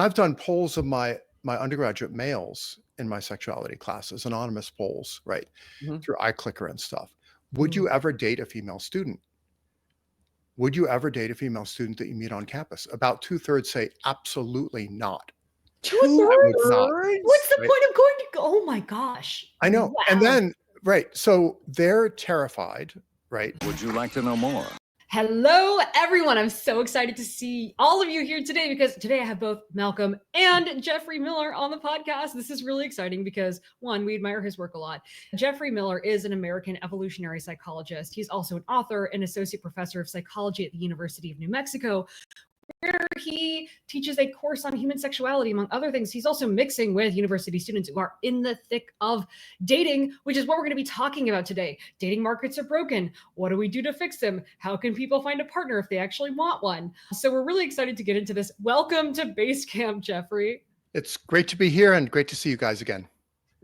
I've done polls of my undergraduate males in my sexuality classes, anonymous polls, right, Mhm. through iClicker and stuff. Would Mm. you ever date a female student? Would you ever date a female student that you meet on campus? About two-thirds say absolutely not. I would Two-thirds? not, What's Two-thirds? the right? point of going to go? Oh my gosh. I know. And Wow. then, right, so they're terrified, right? Would you like to know more? Hello, everyone. I'm so excited to see all of you here today because today I have both Malcolm and Geoffrey Miller on the podcast. This is really exciting because, one, we admire his work a lot. Geoffrey Miller is an American evolutionary psychologist. He's also an author and associate professor of psychology at the University of New Mexico, where he teaches a course on human sexuality, among other things. He's also mixing with university students who are in the thick of dating, which is what we're going to be talking about today. Dating markets are broken. What do we do to fix them? How can people find a partner if they actually want one? So we're really excited to get into this. Welcome to Base Camp, Geoffrey. It's great to be here and great to see you guys again.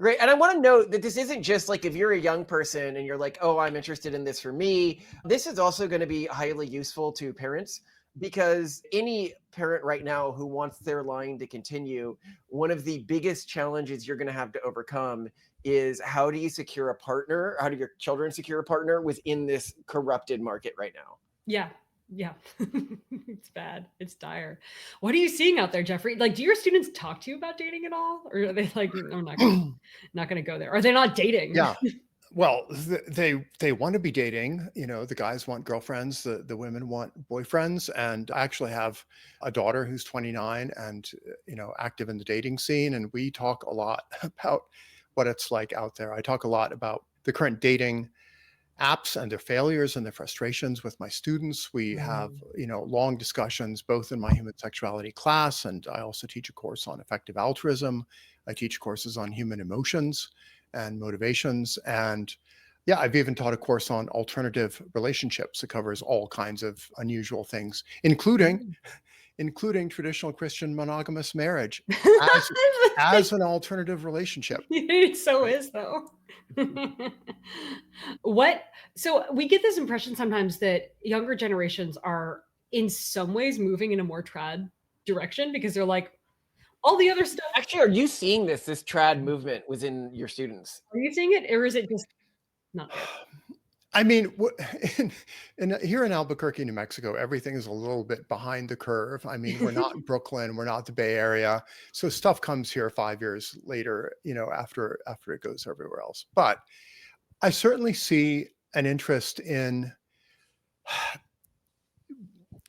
Great. And I want to note that this isn't just like if you're a young person and you're like, oh, I'm interested in this for me. This is also going to be highly useful to parents because any parent right now who wants their line to continue, one of the biggest challenges you're going to have to overcome is how do you secure a partner? How do your children secure a partner within this corrupted market right now? Yeah. It's bad. It's dire. What are you seeing out there, Geoffrey? Like, do your students talk to you about dating at all? Or are they like, I'm not gonna go there? Are they not dating? Yeah. Well, they want to be dating. You know, the guys want girlfriends, the women want boyfriends. And I actually have a daughter who's 29 and, active in the dating scene. And we talk a lot about what it's like out there. I talk a lot about the current dating apps and their failures and their frustrations with my students. We have, long discussions both in my human sexuality class, and I also teach a course on effective altruism. I teach courses on human emotions and motivations. And yeah, I've even taught a course on alternative relationships that covers all kinds of unusual things, including traditional Christian monogamous marriage as an alternative relationship. It so is, though. So we get this impression sometimes that younger generations are in some ways moving in a more trad direction because they're like, all the other stuff. Actually, are you seeing this trad movement within your students? Are you seeing it, or is it just not there? I mean, here in Albuquerque, New Mexico, everything is a little bit behind the curve. I mean, we're not in Brooklyn, we're not the Bay Area, so stuff comes here 5 years later, after it goes everywhere else. But I certainly see an interest in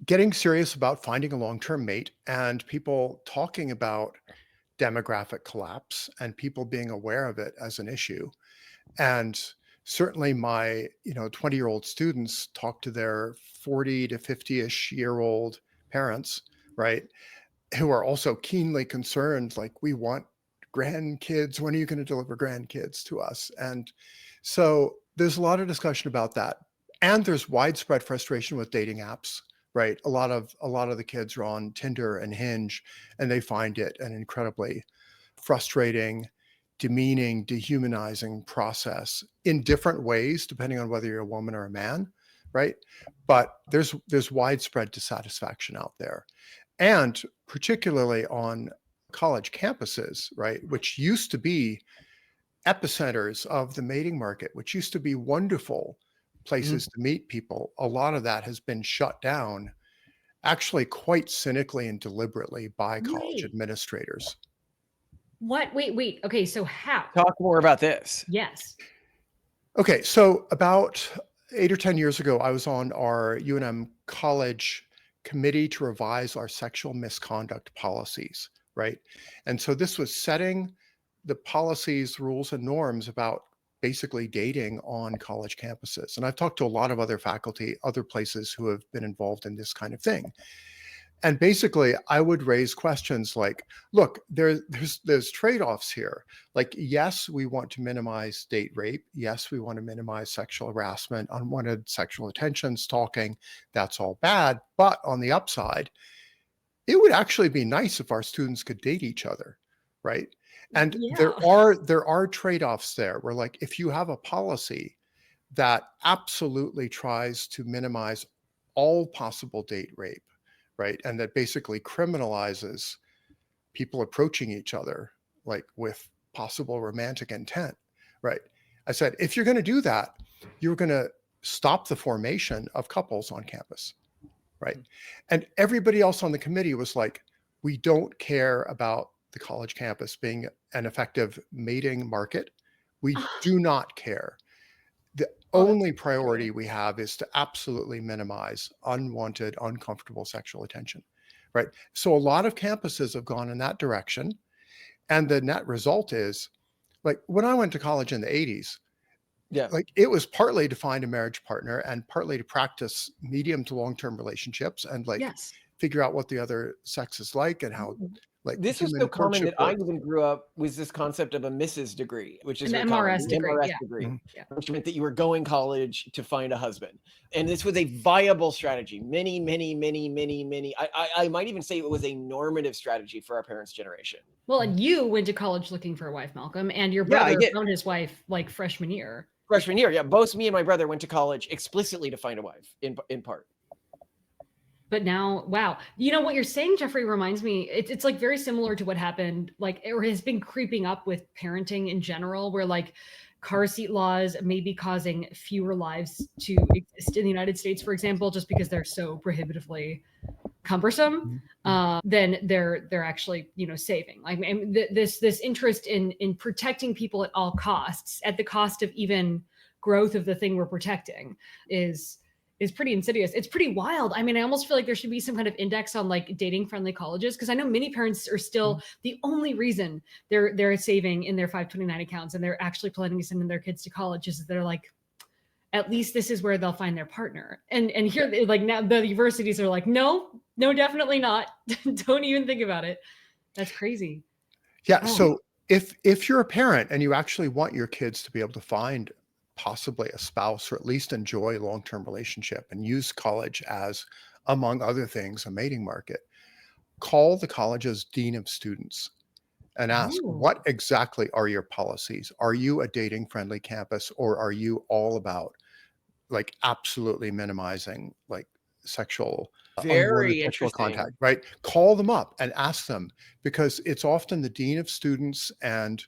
getting serious about finding a long-term mate and people talking about demographic collapse and people being aware of it as an issue. And certainly my 20-year-old students talk to their 40 to 50-ish year old parents, right, who are also keenly concerned, like, we want grandkids, when are you going to deliver grandkids to us? And so there's a lot of discussion about that, and there's widespread frustration with dating apps, right? A lot of the kids are on Tinder and Hinge, and they find it an incredibly frustrating, demeaning, dehumanizing process in different ways, depending on whether you're a woman or a man, right? But there's widespread dissatisfaction out there. And particularly on college campuses, right, which used to be epicenters of the mating market, which used to be wonderful places to meet people. A lot of that has been shut down, actually quite cynically and deliberately by college administrators. What? Wait. Okay, so how? Talk more about this. Yes. Okay, so about 8 or 10 years ago, I was on our UNM college committee to revise our sexual misconduct policies, right? And so this was setting the policies, rules, and norms about basically dating on college campuses. And I've talked to a lot of other faculty, other places who have been involved in this kind of thing. And basically, I would raise questions like, look, there's trade-offs here. Like, yes, we want to minimize date rape. Yes, we want to minimize sexual harassment, unwanted sexual attention, stalking. That's all bad. But on the upside, it would actually be nice if our students could date each other, right? And there are trade-offs there where, like, if you have a policy that absolutely tries to minimize all possible date rape, right, and that basically criminalizes people approaching each other like with possible romantic intent, right? I said, if you're going to do that, you're going to stop the formation of couples on campus, right? And everybody else on the committee was like, we don't care about the college campus being an effective mating market. We do not care. The only priority we have is to absolutely minimize unwanted, uncomfortable sexual attention, right? So a lot of campuses have gone in that direction. And the net result is, like, when I went to college in the 80s, Yeah. like, it was partly to find a marriage partner and partly to practice medium to long-term relationships and like Yes. figure out what the other sex is like and how like This was human so common courtship that I works. even grew up with this concept of a Mrs. degree, which is An very common, MRS the degree, MRS yeah. degree, Mhm. Yeah. which meant that you were going college to find a husband. And this was a viable strategy. Many, many, many, many, many. I might even say it was a normative strategy for our parents' generation. Well, and you went to college looking for a wife, Malcolm, and your Yeah, I brother did. found his wife like freshman year. Freshman year, yeah. Both me and my brother went to college explicitly to find a wife, in part. But now, wow, you know what you're saying, Geoffrey, reminds me. It's like very similar to what happened, like, or has been creeping up with parenting in general, where like car seat laws may be causing fewer lives to exist in the United States, for example, just because they're so prohibitively cumbersome. Then they're actually, you know, saving. Like, and this interest in protecting people at all costs, at the cost of even growth of the thing we're protecting, is pretty insidious. It's pretty wild. I mean, I almost feel like there should be some kind of index on like dating friendly colleges, because I know many parents are still the only reason they're saving in their 529 accounts and they're actually planning to send their kids to college is they're like, at least this is where they'll find their partner. And here, like, now the universities are like, no, definitely not. Don't even think about it. That's crazy. Yeah. Oh. So if you're a parent and you actually want your kids to be able to find possibly a spouse or at least enjoy a long-term relationship and use college as, among other things, a mating market, call the college's dean of students and ask, Ooh. what exactly are your policies? Are you a dating friendly campus, or are you all about like absolutely minimizing like sexual unwanted Very sexual interesting. contact, right? Call them up and ask them, because it's often the dean of students and,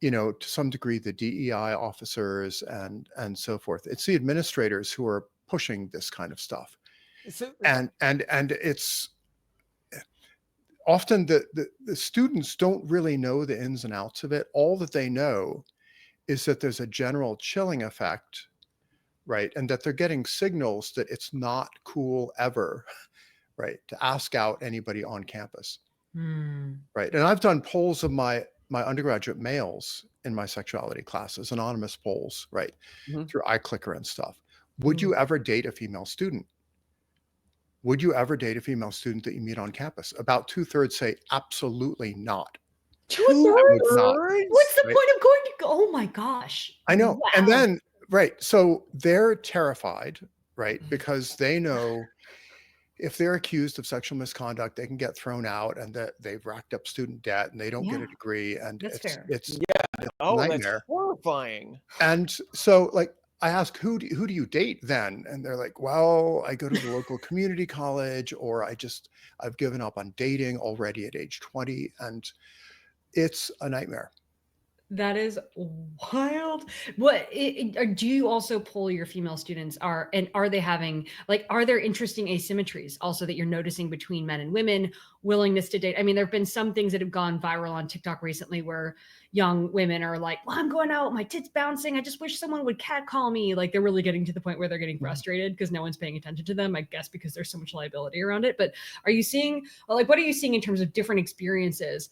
you know, to some degree the DEI officers and so forth. It's the administrators who are pushing this kind of stuff. So, And it's often the students don't really know the ins and outs of it. All that they know is that there's a general chilling effect, right? And that they're getting signals that it's not cool ever, right, to ask out anybody on campus, right? And I've done polls of my undergraduate males in my sexuality classes, anonymous polls, right, Mhm. through iClicker and stuff. Would you ever date a female student? Would you ever date a female student that you meet on campus? About 2/3 say absolutely not. I would not. What's the Right? point of going to go? Oh my gosh. I know. And Wow. then, right. So they're terrified, right? Because they know if they're accused of sexual misconduct, they can get thrown out and that they've racked up student debt and they don't get Yeah, a degree. And that's fair. it's a Oh, that's nightmare. horrifying. And so like I ask, who do you date then? And they're like, well, I go to the local community college, or I've given up on dating already at age 20. And it's a nightmare. That is wild. What do you also poll your female students? Are they having, like, are there interesting asymmetries also that you're noticing between men and women, willingness to date? I mean, there have been some things that have gone viral on TikTok recently where young women are like, well, I'm going out, my tits bouncing, I just wish someone would catcall me. Like, they're really getting to the point where they're getting frustrated because no one's paying attention to them, I guess because there's so much liability around it. But are you seeing, like, what are you seeing in terms of different experiences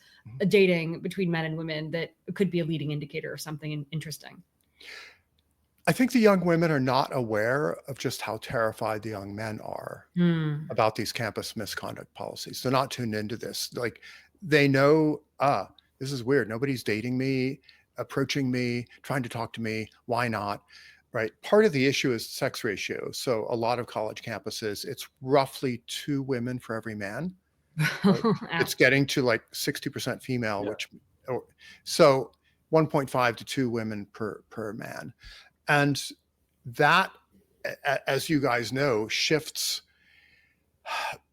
dating between men and women that could be a leading indicator of something interesting? I think the young women are not aware of just how terrified the young men are about these campus misconduct policies. They're not tuned into this. Like, they know, this is weird. Nobody's dating me, approaching me, trying to talk to me. Why not? Right. Part of the issue is sex ratio. So a lot of college campuses, it's roughly 2 women for every man. Right? It's getting to like 60% female, so 1.5 to 2 women per man. And that, as you guys know, shifts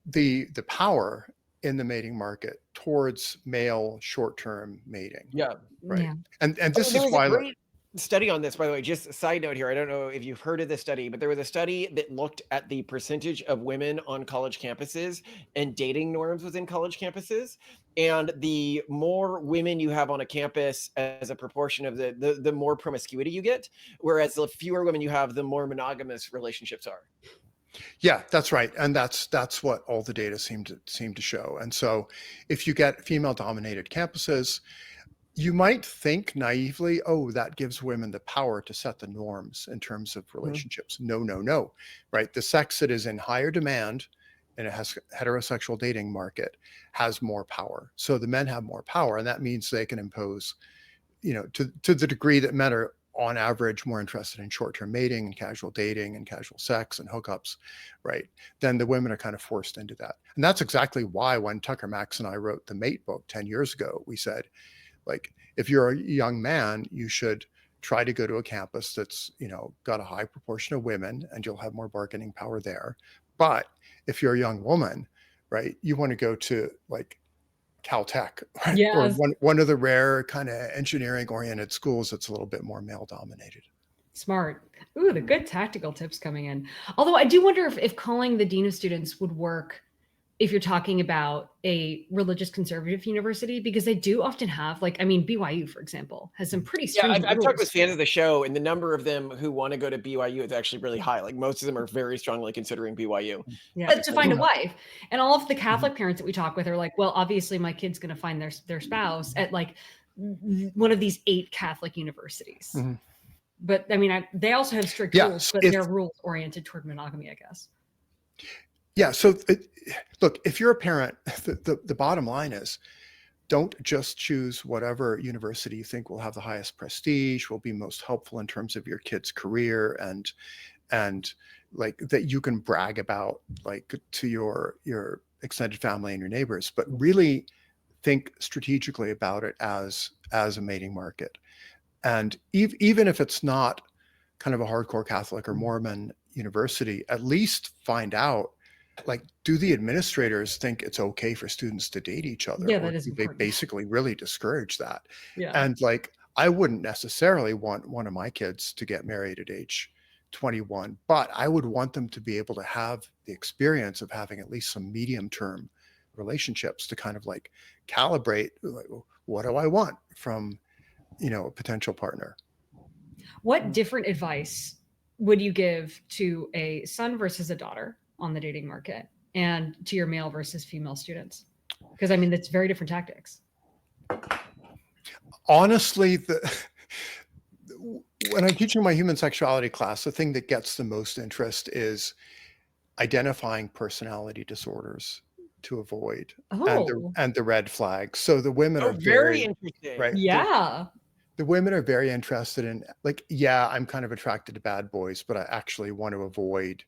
the power in the mating market towards male short-term mating, Yeah. right? Yeah. And Oh, this there is was a why, great study on this, by the way. Just a side note here. I don't know if you've heard of this study, but there was a study that looked at the percentage of women on college campuses and dating norms within college campuses. And the more women you have on a campus as a proportion of the more promiscuity you get, whereas the fewer women you have, the more monogamous relationships are. yeah, that's right. And that's what all the data seem to show. And so if you get female dominated campuses, you might think naively, oh, that gives women the power to set the norms in terms of Mhm. relationships. No, no, no, right? The sex that is in higher demand and it has heterosexual dating market has more power. So the men have more power, and that means they can impose, to the degree that men are on average more interested in short-term mating and casual dating and casual sex and hookups, right? Then the women are kind of forced into that. And that's exactly why when Tucker Max and I wrote the Mate book 10 years ago, we said, like, if you're a young man, you should try to go to a campus that's, got a high proportion of women and you'll have more bargaining power there. But if you're a young woman, right, you want to go to like Caltech, right? Or Yes. one of the rare kind of engineering oriented schools that's a little bit more male dominated. Smart. Ooh, the good tactical tips coming in. Although I do wonder if calling the dean of students would work if you're talking about a religious conservative university, because they do often have, like, I mean, BYU, for example, has some pretty Yeah, stringent I've talked with rules. fans of the show, and the number of them who want to go to BYU is actually really high. Like most of them are very strongly considering BYU. Yeah, to find a Yeah. wife. And all of the Mhm. Catholic parents that we talk with are like, well, obviously my kid's going to find their spouse at like one of these 8 Catholic universities. Mhm. But I mean, they also have strict rules, Yes. but they're rules oriented toward monogamy, I guess. Yeah. So look, if you're a parent, the bottom line is don't just choose whatever university you think will have the highest prestige, will be most helpful in terms of your kid's career and like that you can brag about like to your extended family and your neighbors, but really think strategically about it as a mating market. And even if it's not kind of a hardcore Catholic or Mormon university, at least find out, like, do the administrators think it's okay for students to date each other, Yeah, or that is do they important. basically really discourage that? Yeah. And like, I wouldn't necessarily want one of my kids to get married at age 21, but I would want them to be able to have the experience of having at least some medium term relationships to kind of like calibrate, like, what do I want from, a potential partner? What different advice would you give to a son versus a daughter on the dating market and to your male versus female students? Because I mean, that's very different tactics. Honestly, when I'm teaching my human sexuality class, the thing that gets the most interest is identifying personality disorders to avoid Oh, and the red flags. So the women Oh, are very very interesting. right. yeah. The women are very interested in, like, yeah, I'm kind of attracted to bad boys, but I actually want to avoid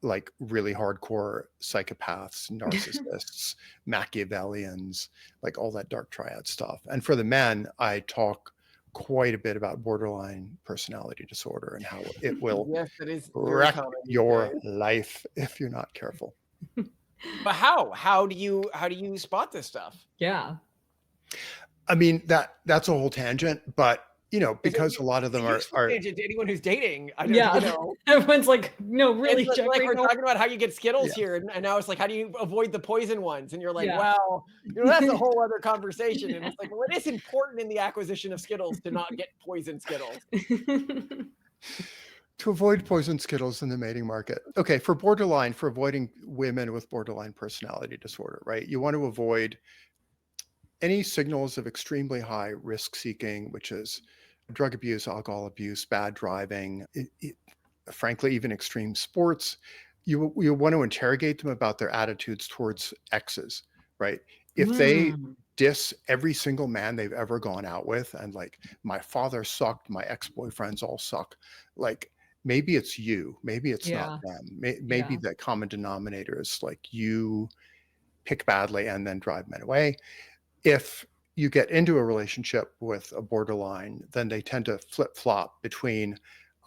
like really hardcore psychopaths, narcissists, Machiavellians, like all that dark triad stuff. And for the men, I talk quite a bit about borderline personality disorder and how it will Yes, that is very wreck common these your days. life if you're not careful. But how? How do you spot this stuff? Yeah. I mean, that's a whole tangent, but It's a, because a lot of it's a them useful are tangent to anyone who's dating. I don't, Yeah. Everyone's like, no, it's really, like Jeffrey, we're no. talking about how you get Skittles yeah. here, and now it's like how do you avoid the poison ones? And you're like, Yeah. well, that's a whole other conversation. And it's like, well, it is important in the acquisition of Skittles to not get poison Skittles. To avoid poison Skittles in the mating market. Okay, for avoiding women with borderline personality disorder, right? You want to avoid any signals of extremely high risk seeking, which is drug abuse, alcohol abuse, bad driving, frankly, even extreme sports. You want to interrogate them about their attitudes towards exes, right? If they Mm, diss every single man they've ever gone out with and like, my father sucked, my ex-boyfriends all suck, like, maybe it's you, maybe it's not yeah. them. Maybe Yeah. the common denominator is like you pick badly and then drive men away. If you get into a relationship with a borderline, then they tend to flip flop between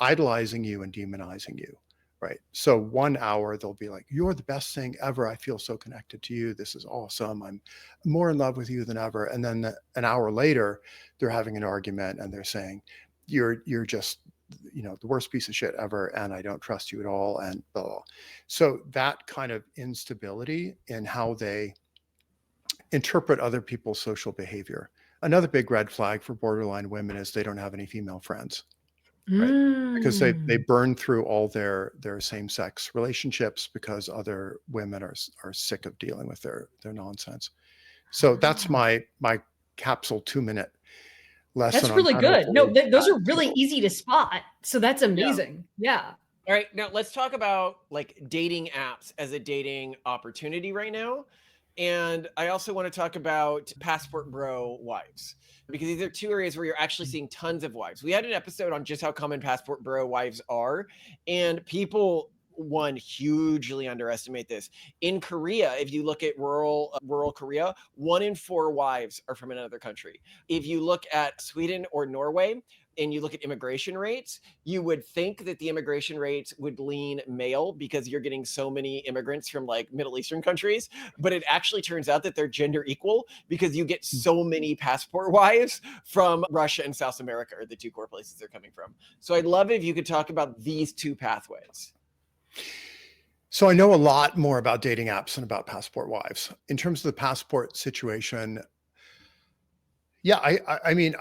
idolizing you and demonizing you, right? So 1 hour, they'll be like, you're the best thing ever. I feel so connected to you. This is awesome. I'm more in love with you than ever. And then an hour later, they're having an argument and they're saying, you're just, the worst piece of shit ever. And I don't trust you at all. And blah, blah. So that kind of instability in how they interpret other people's social behavior. Another big red flag for borderline women is they don't have any female friends, right? Because they Mm. burn through all their same-sex relationships because other women are sick of dealing with their nonsense. So that's Ah, my capsule 2-minute lesson that's on really how to good. No, avoid those that are really cycle. easy to spot. So that's Yeah. amazing. Yeah. All right, now let's talk about like dating apps as a dating opportunity right now. And I also want to talk about passport bro wives because these are two areas where you're actually seeing tons of wives. We had an episode on just how common passport bro wives are, and people one hugely underestimate this. In Korea, if you look at rural Korea, 1 in 4 wives are from another country. If you look at Sweden or Norway, and you look at immigration rates, you would think that the immigration rates would lean male because you're getting so many immigrants from like Middle Eastern countries. But it actually turns out that they're gender equal because you get so many passport wives from Russia and South America are the two core places they're coming from. So I'd love it if you could talk about these two pathways. So I know a lot more about dating apps than about passport wives. In terms of the passport situation, yeah, I mean,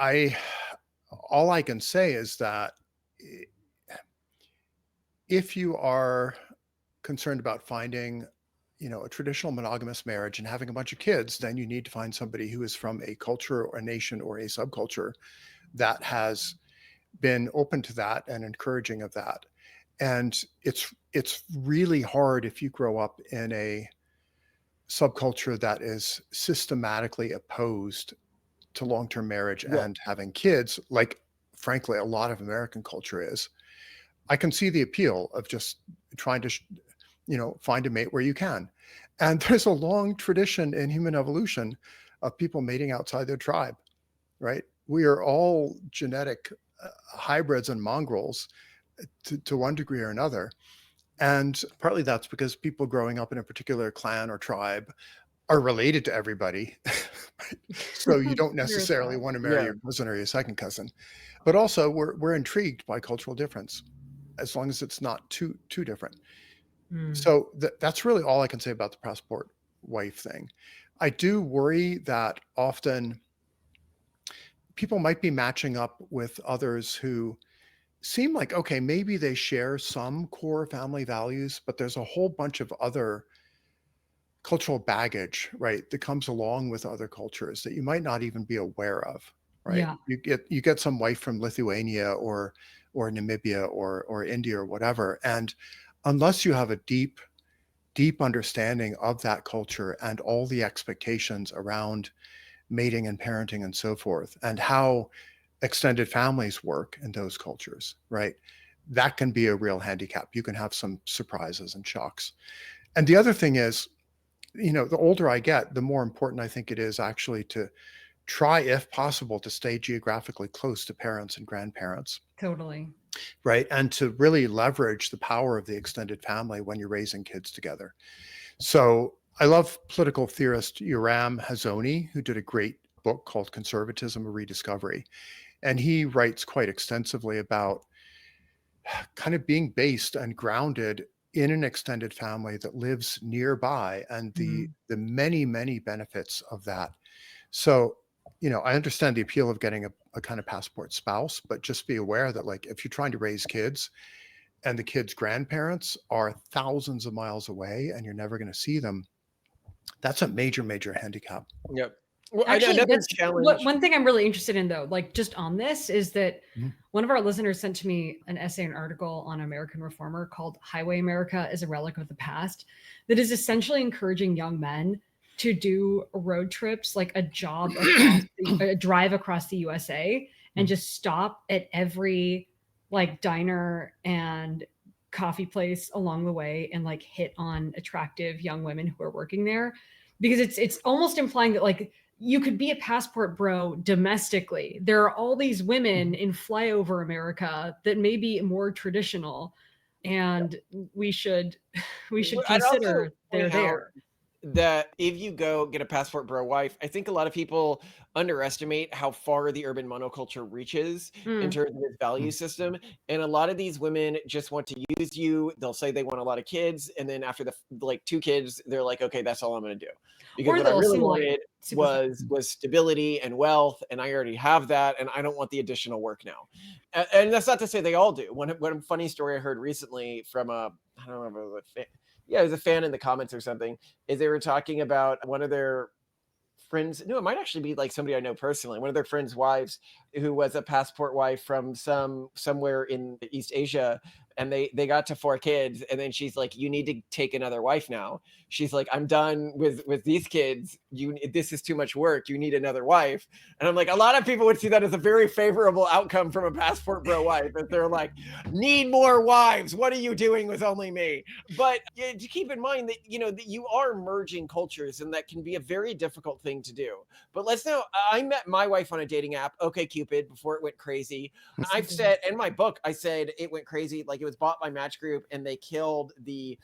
all I can say is that if you are concerned about finding, a traditional monogamous marriage and having a bunch of kids, then you need to find somebody who is from a culture or a nation or a subculture that has been open to that and encouraging of that. And it's really hard if you grow up in a subculture that is systematically opposed to long-term marriage Yeah. and having kids, like frankly a lot of American culture is. I can see the appeal of just trying to find a mate where you can. And there's a long tradition in human evolution of people mating outside their tribe, right? We are all genetic hybrids and mongrels to one degree or another. And partly that's because people growing up in a particular clan or tribe are related to everybody. So you don't There's necessarily that. want to marry Yeah. your cousin or your second cousin. But also we're intrigued by cultural difference as long as it's not too different. Mm. So that's really all I can say about the passport wife thing. I do worry that often people might be matching up with others who seem like, okay, maybe they share some core family values, but there's a whole bunch of other cultural baggage, right, that comes along with other cultures that you might not even be aware of, right? Yeah. You get some wife from Lithuania or Namibia or India or whatever, and unless you have a deep understanding of that culture and all the expectations around mating and parenting and so forth, and how extended families work in those cultures, right? That can be a real handicap. You can have some surprises and shocks. And the other thing is, the older I get, the more important I think it is actually to try, if possible, to stay geographically close to parents and grandparents, Totally. right? And to really leverage the power of the extended family when you're raising kids together. So I love political theorist Yoram Hazony, who did a great book called Conservatism: A Rediscovery. And he writes quite extensively about kind of being based and grounded in an extended family that lives nearby and the Mm. many benefits of that. So, I understand the appeal of getting a kind of passport spouse, but just be aware that like if you're trying to raise kids and the kids' grandparents are thousands of miles away and you're never going to see them, that's a major handicap. Yep. Well, Actually, another that's what challenge. one thing I'm really interested in though, like just on this is that Mhm. one of our listeners sent to me an essay, an article on American Reformer called Highway America is a Relic of the Past, that is essentially encouraging young men to do road trips, like a drive across the USA and just stop at every like diner and coffee place along the way and like hit on attractive young women who are working there. Because it's almost implying that like you could be a passport bro domestically. There are all these women in flyover America that may be more traditional, and we should I'd also consider they're point out there. that if you go get a passport bro wife, I think a lot of people underestimate how far the urban monoculture reaches in Mm, terms of its value Mm. system. And a lot of these women just want to use you. They'll say they want a lot of kids, and then after the like 2 kids, they're like, okay, that's all I'm going to do. Because or what I they'll really assimilate wanted super fast. was stability and wealth, and I already have that, and I don't want the additional work now. And that's not to say they all do. One funny story I heard recently from I don't remember what yeah, it was a fan in the comments or something, is they were talking about one of their friends. No, it might actually be like somebody I know personally. One of their friends' wives, who was a passport wife from somewhere in East Asia, and they got to 4 kids, and then she's like, "You need to take another wife now." She's like, "I'm done with these kids. This is too much work. You need another wife." And I'm like, a lot of people would see that as a very favorable outcome from a passport bro wife, if they're like, "Need more wives. What are you doing with only me?" But yeah, to keep in mind that that you are merging cultures, and that can be a very difficult thing to do. But let's know, I met my wife on a dating app, OkCupid, before it went crazy. I've said in my book, I said it went crazy. Like, it was bought by Match Group, and they killed the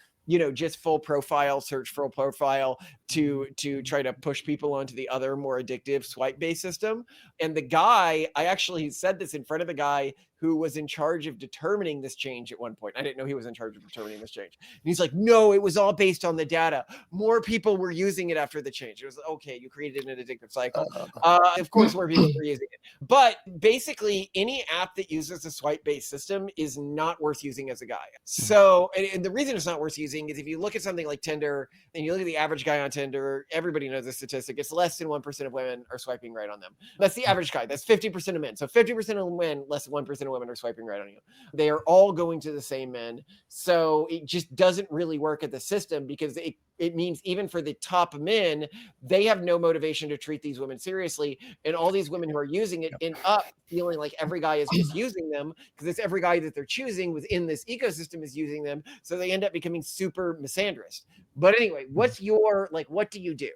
just full profile, search full profile, to try to push people onto the other more addictive swipe based system. And the guy, I actually said this in front of the guy who was in charge of determining this change at one point. I didn't know he was in charge of determining this change. And he's like, "No, it was all based on the data. More people were using it after the change." It was okay, you created an addictive cycle. Of course, more people were using it. But basically, any app that uses a swipe-based system is not worth using as a guy. So, and the reason it's not worth using is if you look at something like Tinder, and you look at the average guy on Tinder, everybody knows the statistic. It's less than 1% of women are swiping right on them. That's the average guy. That's 50% of men. So 50% of men, less than 1% of women are swiping right on you. They are all going to the same men. So it just doesn't really work at the system, because it means even for the top men, they have no motivation to treat these women seriously. And all these women who are using it end up feeling like every guy is just using them, because it's every guy that they're choosing within this ecosystem is using them. So they end up becoming super misandrist. But anyway, what's your, like, what do you do?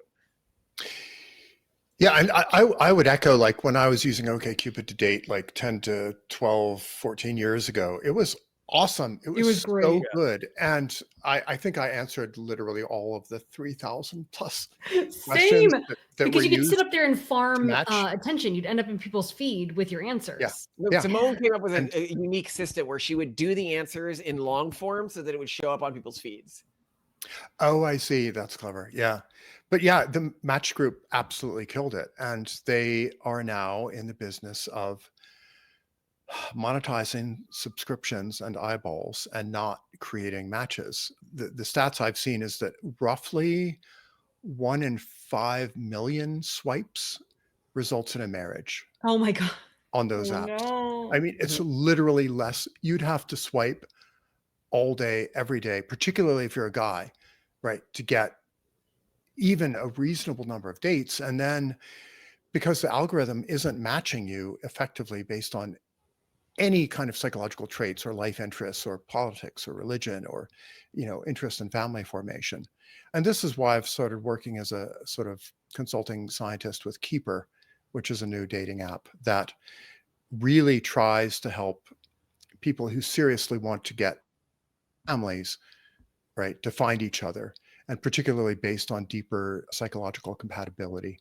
Yeah, and I would echo, like, when I was using OkCupid to date, like 10 to 12, 14 years ago, it was awesome. It was so great. good. And I think I answered literally all of the 3,000 plus Same, questions that because were you could sit used up there and to farm match. attention. You'd end up in people's feed with your Yeah, answers. Look, yeah. Simone came up with And a unique system where she would do the answers in long form so that it would show up on people's feeds. oh, I see. That's clever. Yeah. But yeah, the Match Group absolutely killed it. And they are now in the business of monetizing subscriptions and eyeballs and not creating matches. The stats I've seen is that roughly 1 in 5 million swipes results in a marriage Oh my God. on those Oh apps. no. I mean, it's literally less. You'd have to swipe all day, every day, particularly if you're a guy, right, to get even a reasonable number of dates. And then because the algorithm isn't matching you effectively based on any kind of psychological traits or life interests or politics or religion or interest in family formation. And this is why I've started working as a sort of consulting scientist with Keeper, which is a new dating app that really tries to help people who seriously want to get families, right, to find each other, and particularly based on deeper psychological compatibility.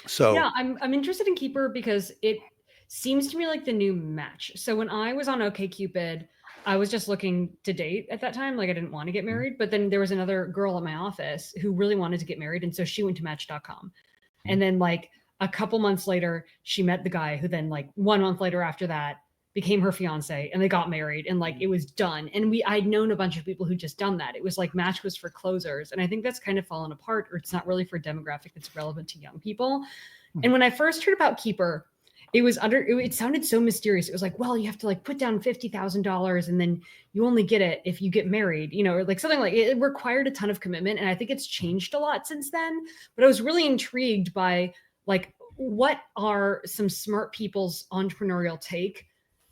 So Yeah, I'm interested in Keeper because it seems to me like the new Match. So when I was on OkCupid, I was just looking to date at that time. Like, I didn't want to get married, but then there was another girl at my office who really wanted to get married, and so she went to Match.com. And then, like, a couple months later, she met the guy who then, like, 1 month later after that, became her fiance, and they got married, and like it was done. And I'd known a bunch of people who just done that. It was like Match was for closers, and I think that's kind of fallen apart, or it's not really for a demographic that's relevant to young people. And when I first heard about Keeper, it sounded so mysterious. It was like, well, you have to like put down $50,000 and then you only get it if you get married, or like something like it required a ton of commitment. And I think it's changed a lot since then. But I was really intrigued by like, what are some smart people's entrepreneurial take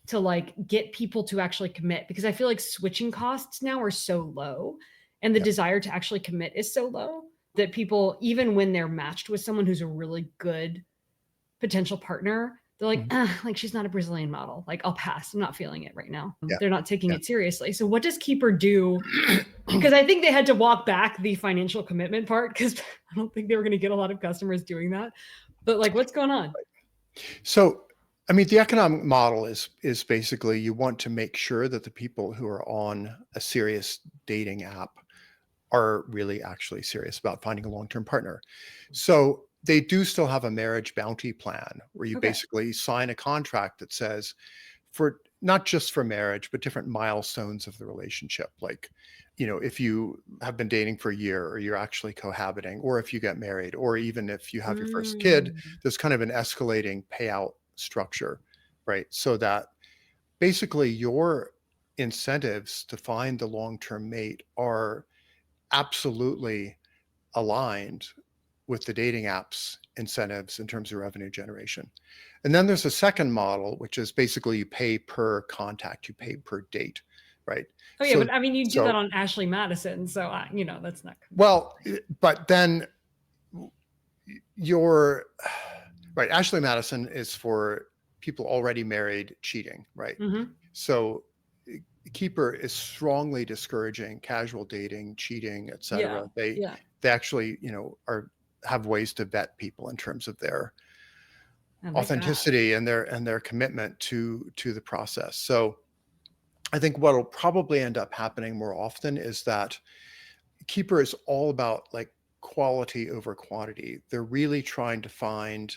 to like get people to actually commit? Because I feel like switching costs now are so low, and the desire to actually commit is so low that people, even when they're matched with someone who's a really good potential partner, They're like, Mhm. like she's not a Brazilian model. Like, I'll pass. I'm not feeling it right now. Yeah. They're not taking Yeah. it seriously. So what does Keeper do? Because I think they had to walk back the financial commitment part, because I don't think they were going to get a lot of customers doing that. But like, what's going on? So, I mean, the economic model is basically you want to make sure that the people who are on a serious dating app are really actually serious about finding a long-term partner. So they do still have a marriage bounty plan where you Okay. basically sign a contract that says for not just for marriage, but different milestones of the relationship. Like, if you have been dating for a year or you're actually cohabiting, or if you get married, or even if you have your first kid, Mm. there's kind of an escalating payout structure, right? So that basically your incentives to find the long-term mate are absolutely aligned with the dating apps incentives in terms of revenue generation. And then there's a second model, which is basically you pay per contact, you pay per date, right? Oh yeah, So, but I mean, you do that so on Ashley Madison, so that's not. well, but then your right, Ashley Madison is for people already married cheating, right? Mm-hmm. So Keeper is strongly discouraging casual dating, cheating, Yeah. etc. They Yeah. actually, are have ways to vet people in terms of their I like that. authenticity and their commitment to the process. So I think what will probably end up happening more often is that Keeper is all about like quality over quantity. They're really trying to find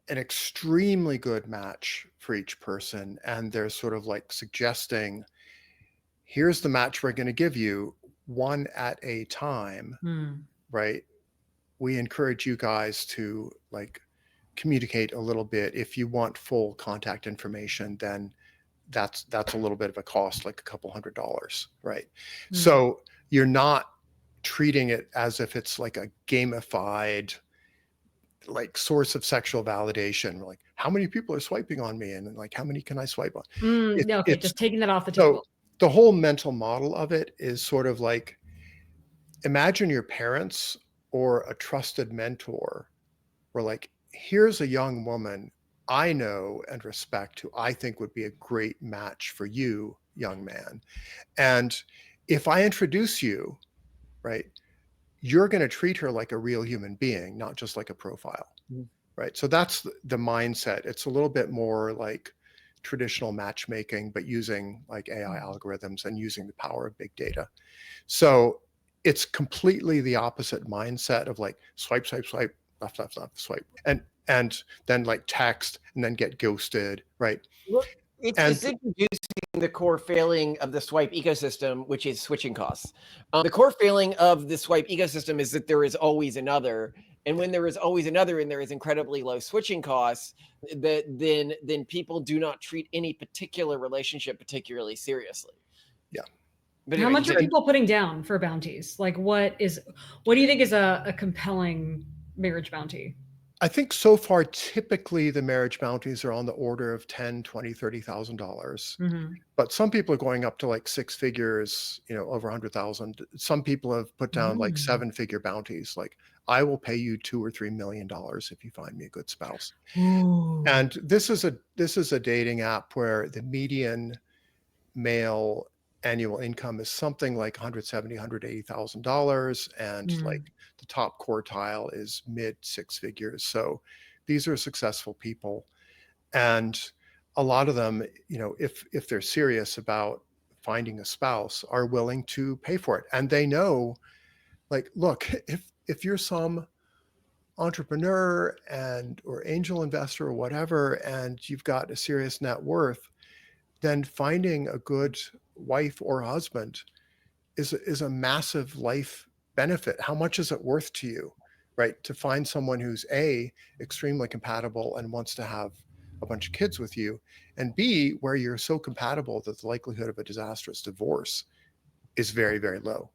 an extremely good match for each person, and they're sort of like suggesting, here's the match we're going to give you, one at a time, Hmm. right? We encourage you guys to like communicate a little bit. If you want full contact information, then that's a little bit of a cost, like a couple $100, right? Hmm. So you're not treating it as if it's like a gamified like source of sexual validation. Like, how many people are swiping on me, and like how many can I swipe on? Yeah, okay, It's just taking that off the so table. the whole mental model of it is sort of like, imagine your parents or a trusted mentor were like, here's a young woman I know and respect who I think would be a great match for you, young man. And if I introduce you, right, you're going to treat her like a real human being, not just like a profile. Mhm. Right. So that's the mindset. It's a little bit more like traditional matchmaking, but using like AI algorithms and using the power of big data. So it's completely the opposite mindset of like swipe, swipe, swipe, left, left, left, swipe, and then like text and then get ghosted, right? Well, it's And introducing the core failing of the swipe ecosystem, which is switching costs. The core failing of the swipe ecosystem is that there is always another, and when there is always another, and there is incredibly low switching costs, that then people do not treat any particular relationship particularly seriously. yeah, But How anyway, much are and people putting down for bounties? Like, what do you think is a compelling marriage bounty? I think so far, typically the marriage bounties are on the order of 10, 20, $30,000. Mm-hmm. But some people are going up to like six figures, over 100,000. Some people have put down like Mm. seven-figure bounties. Like, I will pay you $2 or $3 million if you find me a good spouse. Ooh. And this is a dating app where the median male annual income is something like $180,000, and like Mm. the top quartile is mid six figures. So these are successful people, and a lot of them, if they're serious about finding a spouse, are willing to pay for it. And they know, like, look, if you're some entrepreneur and or angel investor or whatever, and you've got a serious net worth, then finding a good wife or husband is a massive life benefit. How much is it worth to you, right? To find someone who's A, extremely compatible and wants to have a bunch of kids with you, and B, where you're so compatible that the likelihood of a disastrous divorce is very, very low.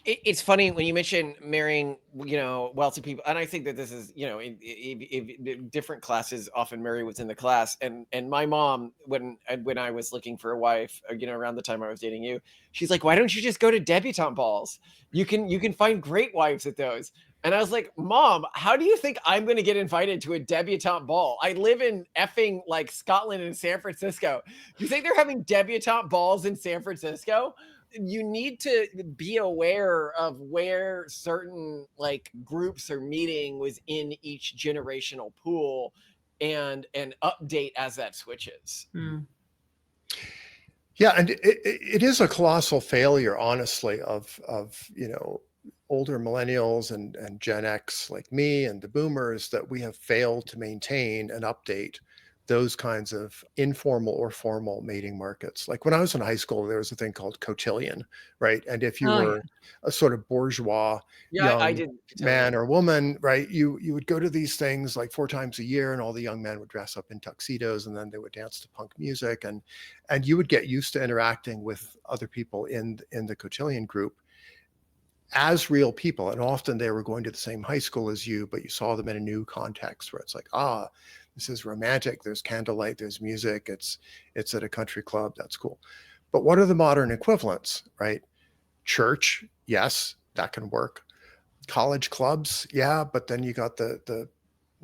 it's funny when you mention marrying, wealthy people, and I think that this is, in different classes often marry within the class. And my mom, when I was looking for a wife, around the time I was dating you, she's like, "Why don't you just go to debutante balls? You can find great wives at those." And I was like, Mom, how do you think I'm going to get invited to a debutante ball? I live in effing like Scotland and San Francisco. You think they're having debutante balls in San Francisco? You need to be aware of where certain like groups are meeting within each generational pool and update as that switches. Mm. Yeah, and it is a colossal failure, honestly, of older millennials and Gen X like me and the boomers, that we have failed to maintain and update those kinds of informal or formal mating markets. Like when I was in high school, there was a thing called cotillion, right? And if you Oh yeah. were a sort of bourgeois Yeah, I young did man cotillion. or woman, right, you would go to these things like 4 times a year, and all the young men would dress up in tuxedos, and then they would dance to punk music, and you would get used to interacting with other people in the cotillion group as real people. And often they were going to the same high school as you, but you saw them in a new context where it's like, this is romantic. There's candlelight, there's music. It's at a country club. That's cool. But what are the modern equivalents, right? Church, yes, that can work. College clubs, yeah, but then you got the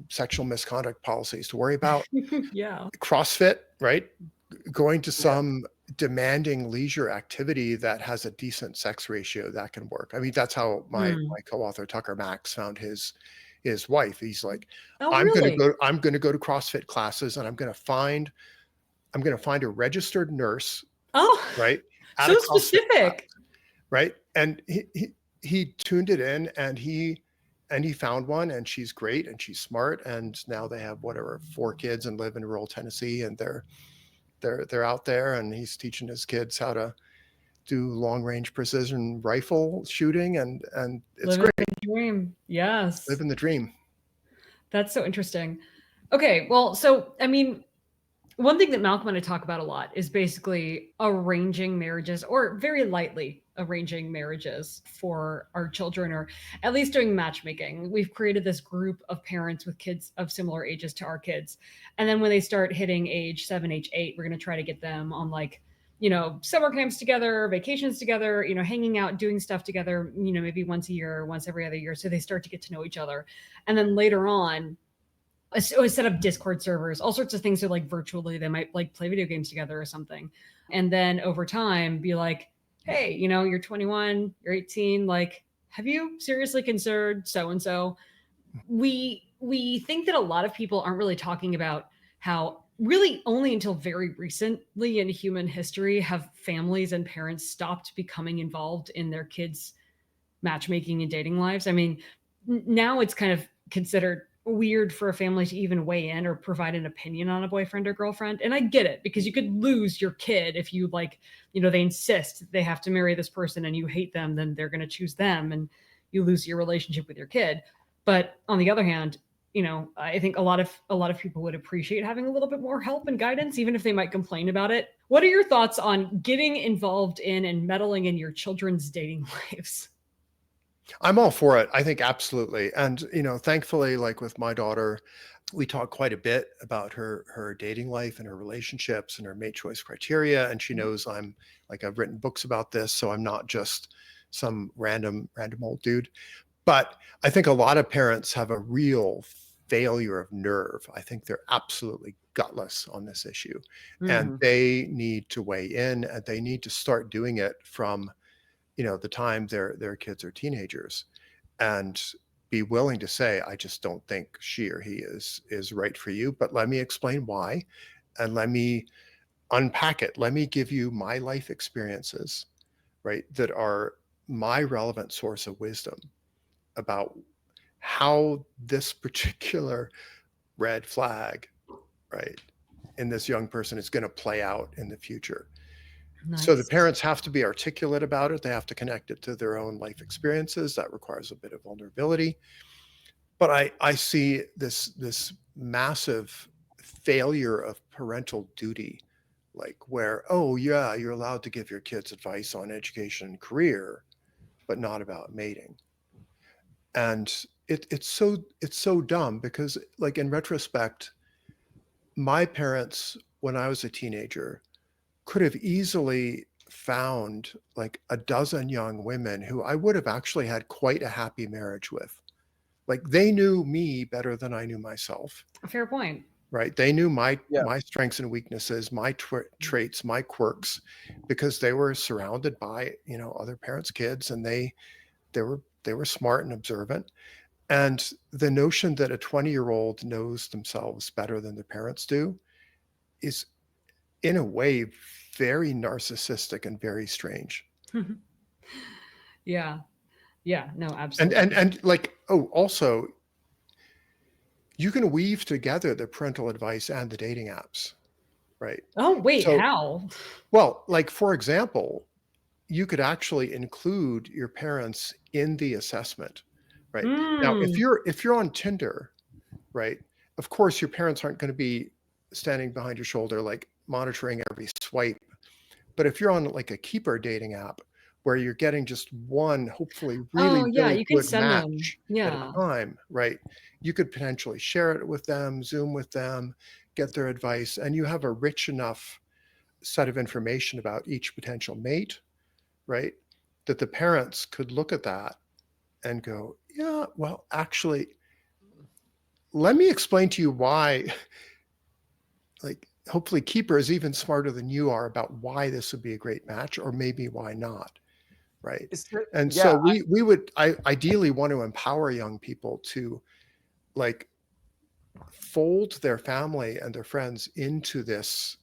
sexual misconduct policies to worry about. Yeah. CrossFit, right? Going to Yeah. some demanding leisure activity that has a decent sex ratio, that can work. I mean, that's how my Mm. co-author Tucker Max found his wife. He's like, Oh I'm going to really? go to CrossFit classes, and I'm going to find a registered nurse, Oh, right, at a so CrossFit class, specific. right? And he tuned it in, and he found one, and she's great, and she's smart, and now they have whatever 4 kids and live in rural Tennessee, and they're out there, and he's teaching his kids how to do long range precision rifle shooting, and it's Living great. the dream. Yes. Living the dream. That's so interesting. Okay, well, so I mean, one thing that Malcolm and I talk about a lot is basically arranging marriages, or very lightly arranging marriages for our children, or at least doing matchmaking. We've created this group of parents with kids of similar ages to our kids. And then when they start hitting age 7, age 8, we're going to try to get them on like, summer camps together, vacations together, hanging out, doing stuff together, maybe once a year, once every other year. So they start to get to know each other. And then later on, set up Discord servers, all sorts of things. So like virtually, they might like play video games together or something. And then over time be like, hey, you're 21, you're 18. Like, have you seriously considered so-and-so? We think that a lot of people aren't really talking about how really only until very recently in human history have families and parents stopped becoming involved in their kids' matchmaking and dating lives. I mean, now it's kind of considered weird for a family to even weigh in or provide an opinion on a boyfriend or girlfriend. And I get it, because you could lose your kid if you they insist they have to marry this person and you hate them, then they're going to choose them and you lose your relationship with your kid. But on the other hand, I think a lot of people would appreciate having a little bit more help and guidance, even if they might complain about it. What are your thoughts on getting involved in and meddling in your children's dating lives? I'm all for it. I think absolutely. And, thankfully, like with my daughter, we talk quite a bit about her dating life and her relationships and her mate choice criteria. And she knows I've written books about this, so I'm not just some random old dude. But I think a lot of parents have a real failure of nerve. I think they're absolutely gutless on this issue. And Mhm. they need to weigh in, and they need to start doing it from the time their kids are teenagers, and be willing to say, I just don't think she or he is right for you, but let me explain why, and let me unpack it. Let me give you my life experiences, right, that are my relevant source of wisdom about how this particular red flag, right, in this young person is going to play out in the future. So the Nice. parents have to be articulate about it. They have to connect it to their own life experiences. That requires a bit of vulnerability. But I see this massive failure of parental duty, like where, oh yeah, you're allowed to give your kids advice on education and career, but not about mating. And it's so dumb, because like in retrospect, my parents, when I was a teenager, could have easily found like a dozen young women who I would have actually had quite a happy marriage with. Like they knew me better than I knew myself, A fair point. right? They knew my Yeah. my strengths and weaknesses, my traits, my quirks, because they were surrounded by, other parents' kids, and they were smart and observant. And the notion that a 20-year-old knows themselves better than their parents do is, in a way, very narcissistic and very strange. Yeah. Yeah. No, And absolutely. and like, oh, also, you can weave together the parental advice and the dating apps, right? Oh, wait, So, how? well, like for example, you could actually include your parents in the assessment, right? Now, if Mm. you're on Tinder, right? Of course, your parents aren't going to be standing behind your shoulder, like monitoring every swipe. But if you're on like a keeper dating app where you're getting just one, hopefully Oh, really, yeah, really you can good send them. match at a Yeah. time, right? You could potentially share it with them, Zoom with them, get their advice, and you have a rich enough set of information about each potential mate, right? That the parents could look at that and go, yeah, well, actually, let me explain to you why, like, hopefully keeper is even smarter than you are about why this would be a great match, or maybe why not, right? And Yeah. so we would ideally want to empower young people to, like, fold their family and their friends into this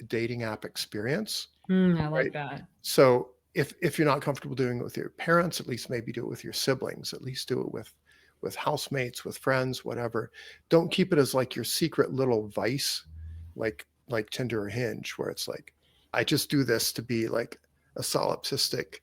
dating app experience, I like right? that. So if you're not comfortable doing it with your parents, at least maybe do it with your siblings, at least do it with housemates, with friends, whatever. Don't keep it as like your secret little vice, like Tinder or Hinge, where it's like, I just do this to be like a solipsistic,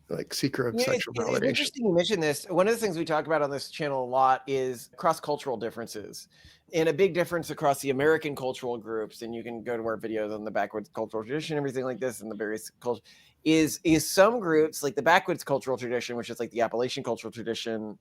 like, seeker of Yeah, sexual it's validation. interesting you mention this. One of the things we talk about on this channel a lot is cross-cultural differences. And a big difference across the American cultural groups, and you can go to our videos on the backwoods cultural tradition, everything like this, and the various cultures, is some groups like the backwoods cultural tradition, which is like the Appalachian cultural tradition,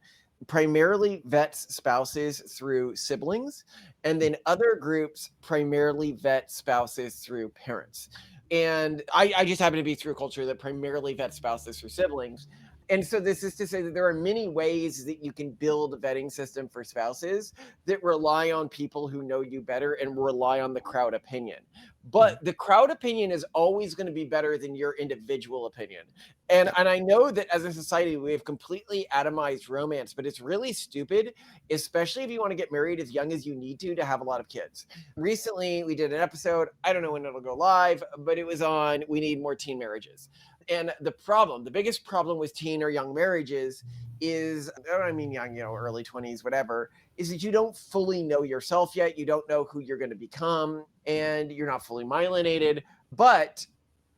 primarily vets spouses through siblings, and then other groups primarily vet spouses through parents. And I just happen to be through a culture that primarily vets spouses through siblings. And so this is to say that there are many ways that you can build a vetting system for spouses that rely on people who know you better and rely on the crowd opinion. Mhm. But the crowd opinion is always going to be better than your individual opinion. And I know that as a society we have completely atomized romance, but it's really stupid, especially if you want to get married as young as you need to have a lot of kids. Recently we did an episode, I don't know when it'll go live, but it was on we need more teen marriages. And the biggest problem with teen or young marriages is, I mean young, early 20s, whatever, is that you don't fully know yourself yet. You don't know who you're going to become, and you're not fully myelinated. But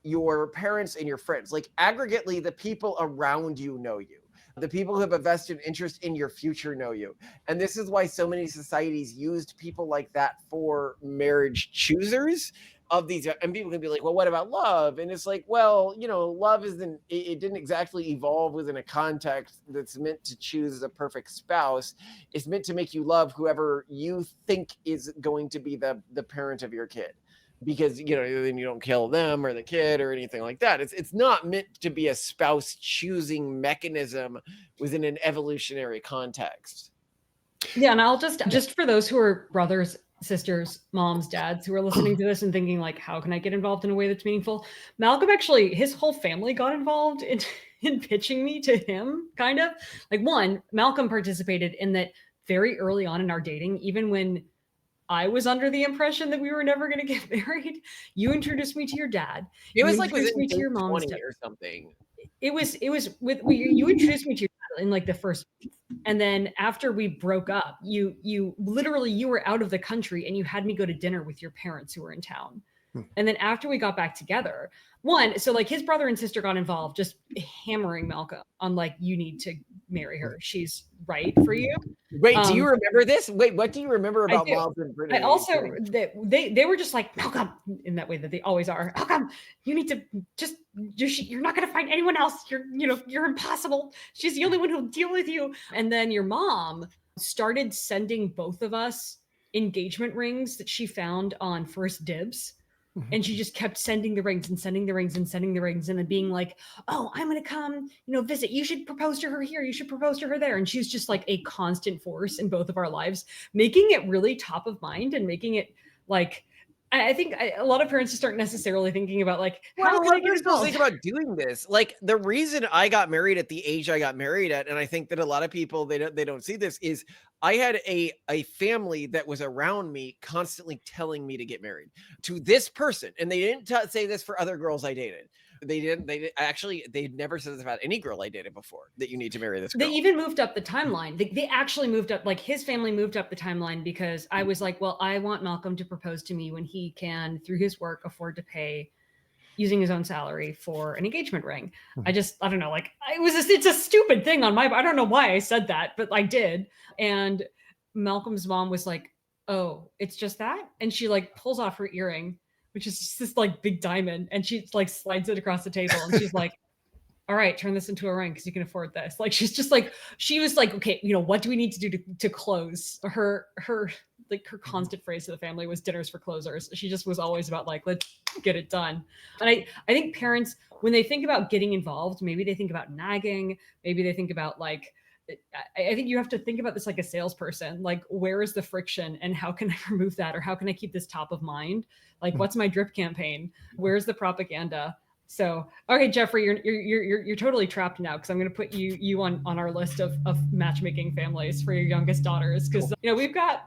your parents and your friends, like aggregately, the people around you know you. The people who have a vested interest in your future know you. And this is why so many societies used people like that for marriage choosers of these. And people can be like, well, what about love? And it's like, well, love isn't, it didn't exactly evolve within a context that's meant to choose a perfect spouse. It's meant to make you love whoever you think is going to be the parent of your kid, because then you don't kill them or the kid or anything like that. It's not meant to be a spouse choosing mechanism within an evolutionary context. Yeah, and I'll just for those who are brothers, sisters, moms, dads who are listening to this and thinking like, how can I get involved in a way that's meaningful? Malcolm actually, his whole family got involved in pitching me to him, kind of. Like one, Malcolm participated in that very early on in our dating, even when I was under the impression that we were never going to get married. You introduced me to your dad. It You was like introduced within me to day your mom's 20 dad. or something. It was you introduced me to your dad in like the first, and then after we broke up, you literally, you were out of the country and you had me go to dinner with your parents who were in town. Hmm. And then after we got back together, so like his brother and sister got involved, just hammering Malcolm on like, you need to marry her. She's right for you. Wait, do you remember this? Wait, what do you remember I about do. Miles and I Brittany? also, they were just like, Malcolm, in that way that they always are. Malcolm, you need to you're not going to find anyone else. You're impossible. She's the only one who'll deal with you. And then your mom started sending both of us engagement rings that she found on First Dibs. And she just kept sending the rings and sending the rings and sending the rings and then being like, oh, I'm going to come, visit. You should propose to her here. You should propose to her there. And she's just like a constant force in both of our lives, making it really top of mind and making it like, I think a lot of parents just aren't necessarily thinking about like, how can I get People involved? think about doing this. Like the reason I got married at the age I got married at, and I think that a lot of people they don't see this is I had a family that was around me constantly telling me to get married to this person, and they didn't say this for other girls I dated. They'd never said this about any girl I dated before, that you need to marry this girl. They even moved up the timeline. They actually moved up, like his family moved up the timeline because I was like, well, I want Malcolm to propose to me when he can, through his work, afford to pay using his own salary for an engagement ring. I don't know, like it's a stupid thing on my, I don't know why I said that, but I did. And Malcolm's mom was like, oh, it's just that? And she like pulls off her earring, which is just this like big diamond. And she like slides it across the table. And she's like, all right, turn this into a ring because you can afford this. Like, she's just like, she was like, okay, what do we need to do to close? Her constant phrase to the family was dinners for closers. She just was always about like, let's get it done. And I think parents, when they think about getting involved, maybe they think about nagging, maybe they think about like, I think you have to think about this like a salesperson, like where is the friction and how can I remove that? Or how can I keep this top of mind? Like, what's my drip campaign? Where's the propaganda? So, okay, Geoffrey, you're totally trapped now because I'm going to put you on our list of matchmaking families for your youngest daughters because we've got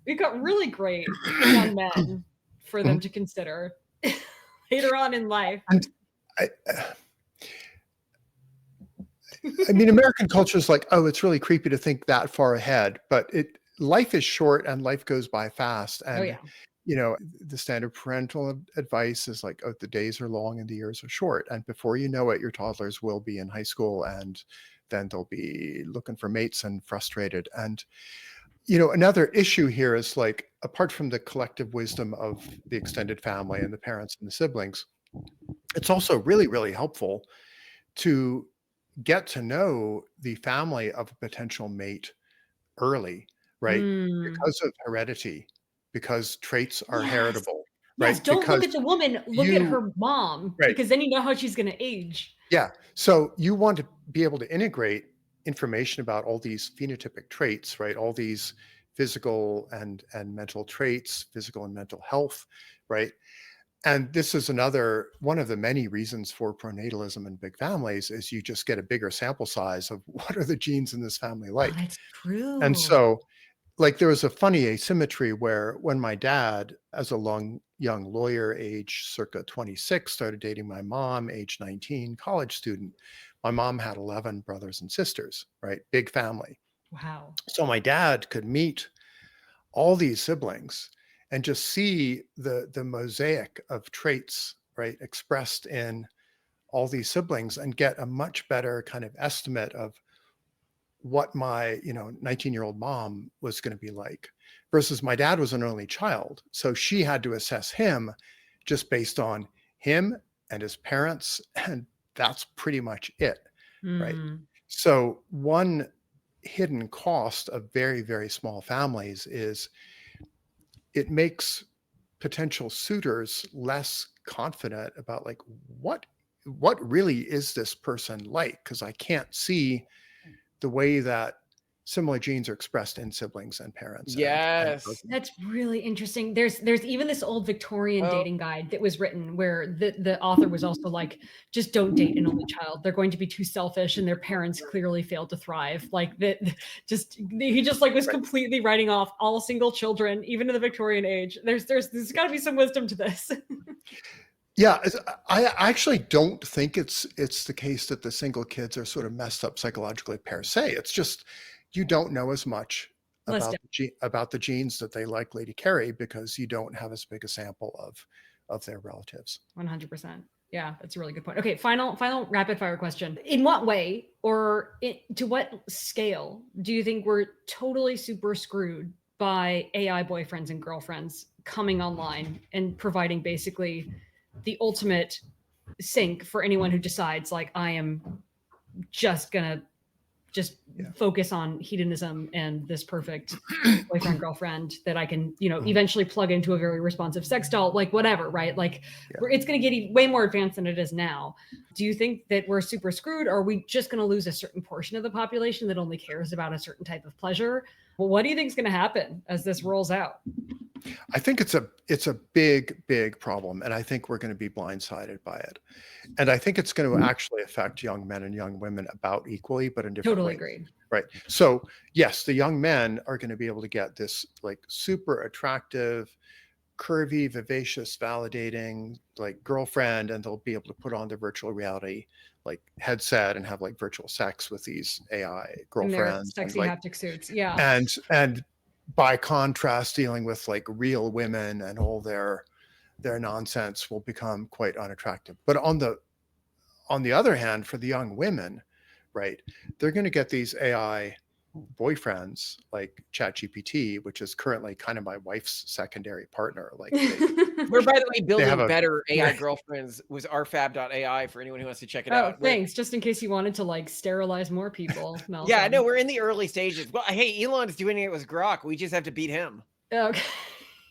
really great young men for them to consider later on in life. And I mean, American culture is like, oh, it's really creepy to think that far ahead, but life is short and life goes by fast. And the standard parental advice is like, oh, the days are long and the years are short. And before you know it, your toddlers will be in high school and then they'll be looking for mates and frustrated. And, another issue here is like, apart from the collective wisdom of the extended family and the parents and the siblings, it's also really, really helpful to get to know the family of a potential mate early, right? Because of heredity, because traits are heritable, right? Yes, don't look at the woman, look at her mom, right, because then you know how she's going to age. Yeah. So you want to be able to integrate information about all these phenotypic traits, right? All these physical and mental traits, physical and mental health, right? And this is another one of the many reasons for pronatalism in big families is you just get a bigger sample size of what are the genes in this family like. That's true. And so like there was a funny asymmetry where when my dad, as a young lawyer, age circa 26, started dating my mom, age 19, college student, my mom had 11 brothers and sisters, right? Big family. Wow. So my dad could meet all these siblings and just see the mosaic of traits, right, expressed in all these siblings and get a much better kind of estimate of what my 19-year-old mom was going to be like versus my dad was an only child. So she had to assess him just based on him and his parents. And that's pretty much it. Right. So one hidden cost of very, very small families is it makes potential suitors less confident about like, what really is this person like? Because I can't see the way that similar genes are expressed in siblings and parents. Yes. That's really interesting. There's even this old Victorian dating guide that was written where the author was also like, just don't date an only child. They're going to be too selfish and their parents clearly failed to thrive. Like he just like was completely writing off all single children, even in the Victorian age. There's got to be some wisdom to this. Yeah, I actually don't think it's the case that the single kids are sort of messed up psychologically per se. It's just you don't know as much about the genes that they likely to carry because you don't have as big a sample of their relatives. 100%. Yeah, that's a really good point. Okay, final rapid fire question. In what way or to what scale do you think we're totally super screwed by AI boyfriends and girlfriends coming online and providing basically the ultimate sink for anyone who decides like, I am just gonna just Yeah. focus on hedonism and this perfect boyfriend, girlfriend that I can, Mhm. eventually plug into a very responsive sex doll, like whatever, right? Like Yeah. it's going to get way more advanced than it is now. Do you think that we're super screwed? Or are we just going to lose a certain portion of the population that only cares about a certain type of pleasure? Well, what do you think is going to happen as this rolls out? I think it's a big problem, and I think we're going to be blindsided by it. And I think it's going to actually affect young men and young women about equally, but in different Totally ways. agreed. Right. So yes, the young men are going to be able to get this like super attractive, curvy, vivacious, validating like girlfriend, and they'll be able to put on their virtual reality like headset and have like virtual sex with these AI And their girlfriends and sexy like haptic suits. Yeah. and by contrast, dealing with like real women and all their nonsense will become quite unattractive. But on the other hand, for the young women, right, they're going to get these AI boyfriends like ChatGPT, which is currently kind of my wife's secondary partner. Like We're, by the way, they have building a better AI girlfriends was rfab.ai for anyone who wants to check it Oh, out. thanks. Just in case you wanted to like sterilize more people, Malcolm. Yeah, no, we're in the early stages. Well, hey, Elon's doing it with Grok. We just have to beat him. Okay.